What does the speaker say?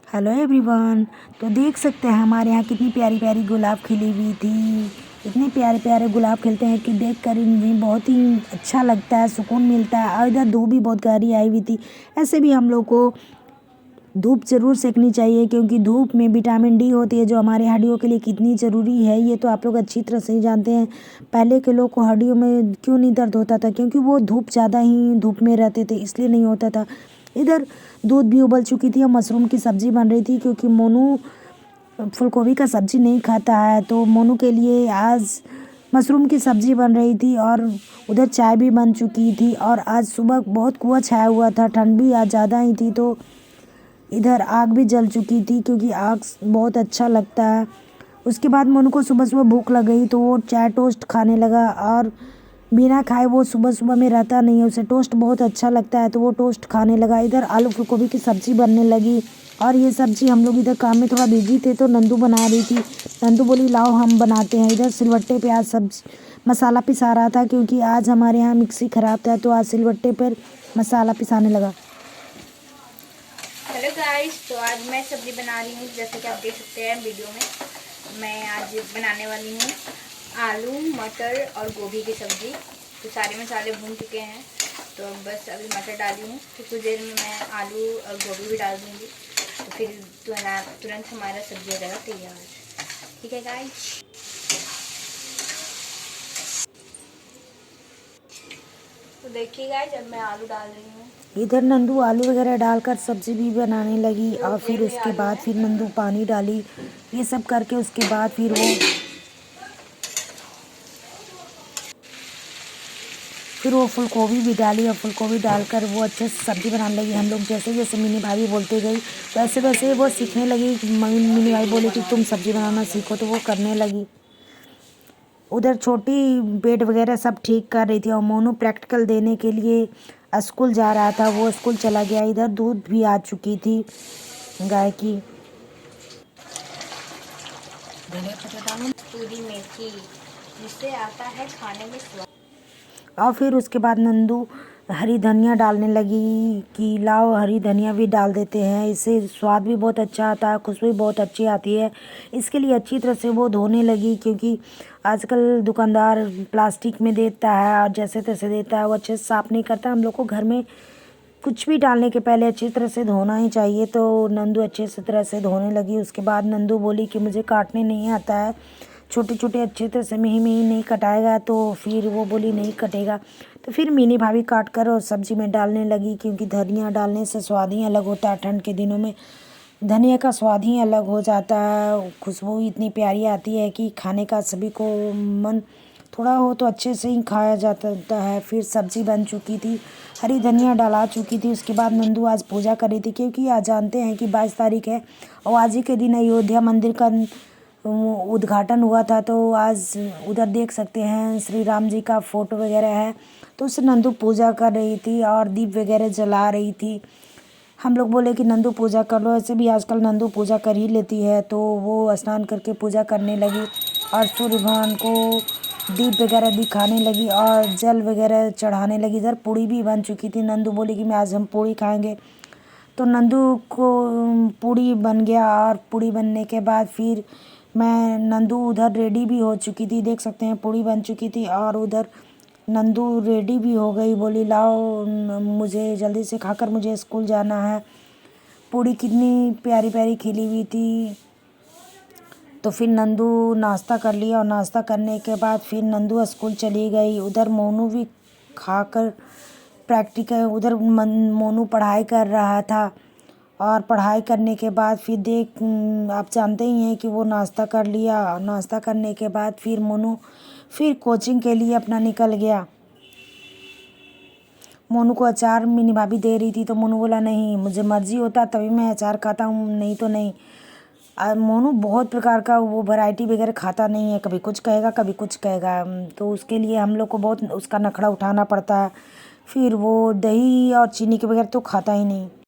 Hello everyone. तो देख सकते हैं हमारे यहाँ कितनी प्यारी प्यारी गुलाब खिली हुई थी। इतने प्यारे प्यारे गुलाब खिलते हैं कि देख कर मुझे बहुत ही अच्छा लगता है, सुकून मिलता है। और इधर धूप भी बहुत गहरी आई हुई थी। ऐसे भी हम लोग को धूप ज़रूर सेकनी चाहिए, क्योंकि धूप में विटामिन डी होती है जो हमारे हड्डियों के लिए कितनी ज़रूरी है, ये तो आप लोग अच्छी तरह से ही जानते हैं। पहले के लोग को हड्डियों में क्यों नहीं दर्द होता था? क्योंकि वो धूप ज़्यादा ही धूप में रहते थे, इसलिए नहीं होता था। इधर दूध भी उबल चुकी थी और मशरूम की सब्ज़ी बन रही थी, क्योंकि मोनू फूलगोभी का सब्ज़ी नहीं खाता है, तो मोनू के लिए आज मशरूम की सब्ज़ी बन रही थी। और उधर चाय भी बन चुकी थी। और आज सुबह बहुत कुआ छाया हुआ था, ठंड भी आज ज़्यादा ही थी, तो इधर आग भी जल चुकी थी, क्योंकि आग बहुत अच्छा लगता है। उसके बाद मोनू को सुबह सुबह भूख लग गई, तो वो चाय टोस्ट खाने लगा। और बिना खाए वो सुबह सुबह में रहता नहीं है, उसे टोस्ट बहुत अच्छा लगता है, तो वो टोस्ट खाने लगा। इधर आलू फूलगोभी की सब्ज़ी बनने लगी। और ये सब्ज़ी हम लोग इधर काम में थोड़ा बिजी थे, तो नंदू बना रही थी। नंदू बोली लाओ हम बनाते हैं। इधर सिलबट्टे पे आज सब्जी मसाला पिसा रहा था, क्योंकि आज हमारे यहाँ मिक्सी ख़राब था, तो आज सिलबट्टे पर मसाला पिसाने लगा। हेलो गाइस, तो आज मैं सब्ज़ी बना रही हूँ। जैसे कि आप देख सकते हैं वीडियो में, मैं आज बनाने वाली हूँ आलू मटर और गोभी की सब्ज़ी। तो सारे मसाले भून चुके हैं, तो बस अभी मटर डाली हूँ, तो कुछ देर में मैं आलू और गोभी भी डाल दूँगी। तो फिर तुरंत हमारा सब्ज़ी हो जाएगा तैयार। ठीक है गाइस, तो देखिए गाइस, अब मैं आलू डाल रही हूँ। इधर नंदू आलू वगैरह डालकर सब्ज़ी भी बनाने लगी। और फिर तेल में उसके आलू बाद है। फिर नंदू पानी डाली। ये सब करके उसके बाद फिर वो फूलगोभी भी डाली। और फूलगोभी डालकर वो अच्छे से सब्ज़ी बनाने लगी। हम लोग जैसे जैसे मिनी भाभी बोलते गई, वैसे वैसे वो सीखने लगी। मिनी भाई बोले कि तुम सब्ज़ी बनाना सीखो, तो वो करने लगी। उधर छोटी बेड वगैरह सब ठीक कर रही थी। और मोनू प्रैक्टिकल देने के लिए स्कूल जा रहा था, वो स्कूल चला गया। इधर दूध भी आ चुकी थी गाय की। कसूरी मेथी, जिससे आता है खाने में स्वाद। और फिर उसके बाद नंदू हरी धनिया डालने लगी कि लाओ हरी धनिया भी डाल देते हैं, इससे स्वाद भी बहुत अच्छा आता है, खुशबू भी बहुत अच्छी आती है। इसके लिए अच्छी तरह से वो धोने लगी, क्योंकि आजकल दुकानदार प्लास्टिक में देता है और जैसे तैसे देता है, वो अच्छे से साफ़ नहीं करता। हम लोग को घर में कुछ भी डालने के पहले अच्छी तरह से धोना ही चाहिए। तो नंदू अच्छे से तरह से धोने लगी। उसके बाद नंदू बोली कि मुझे काटने नहीं आता है, छोटे छोटे अच्छी तरह से मिही मिही नहीं कटाएगा। तो फिर वो बोली नहीं कटेगा। तो फिर मिनी भाभी काट कर और सब्ज़ी में डालने लगी, क्योंकि धनिया डालने से स्वाद ही अलग होता है। ठंड के दिनों में धनिया का स्वाद ही अलग हो जाता है, खुशबू इतनी प्यारी आती है कि खाने का सभी को मन थोड़ा हो तो अच्छे से ही खाया जाता है। फिर सब्ज़ी बन चुकी थी, हरी धनिया डाला चुकी थी। उसके बाद नंदू आज पूजा कर रही थी, क्योंकि आज जानते हैं कि 22 तारीख है और आज ही के दिन अयोध्या मंदिर का उद्घाटन हुआ था। तो आज उधर देख सकते हैं श्री राम जी का फ़ोटो वगैरह है, तो उससे नंदू पूजा कर रही थी और दीप वगैरह जला रही थी। हम लोग बोले कि नंदू पूजा कर लो, ऐसे भी आजकल नंदू पूजा कर ही लेती है। तो वो स्नान करके पूजा करने लगी और सूर्य भगवान को दीप वगैरह दिखाने लगी और जल वगैरह चढ़ाने लगी। इधर पूड़ी भी बन चुकी थी। नंदू बोली कि मैं आज हम पूड़ी खाएंगे, तो नंदू को पूड़ी बन गया। और पूड़ी बनने के बाद फिर नंदू उधर रेडी भी हो चुकी थी। देख सकते हैं पूड़ी बन चुकी थी और उधर नंदू रेडी भी हो गई। बोली लाओ मुझे जल्दी से खाकर मुझे स्कूल जाना है। पूड़ी कितनी प्यारी प्यारी खिली हुई थी। तो फिर नंदू नाश्ता कर लिया और नाश्ता करने के बाद फिर नंदू स्कूल चली गई। उधर मोनू भी खाकर प्रैक्टिकल उधर मोनू पढ़ाई कर रहा था। और पढ़ाई करने के बाद फिर आप जानते ही हैं कि वो नाश्ता कर लिया। नाश्ता करने के बाद फिर मोनू फिर कोचिंग के लिए अपना निकल गया। मोनू को अचार मिनी भाभी दे रही थी, तो मोनू बोला नहीं, मुझे मर्जी होता तभी मैं अचार खाता हूँ, नहीं तो नहीं। मोनू बहुत प्रकार का वो वैरायटी वगैरह खाता नहीं है, कभी कुछ कहेगा कभी कुछ कहेगा। तो उसके लिए हम लोग को बहुत उसका नखरा उठाना पड़ता है। फिर वो दही और चीनी के बगैर तो खाता ही नहीं।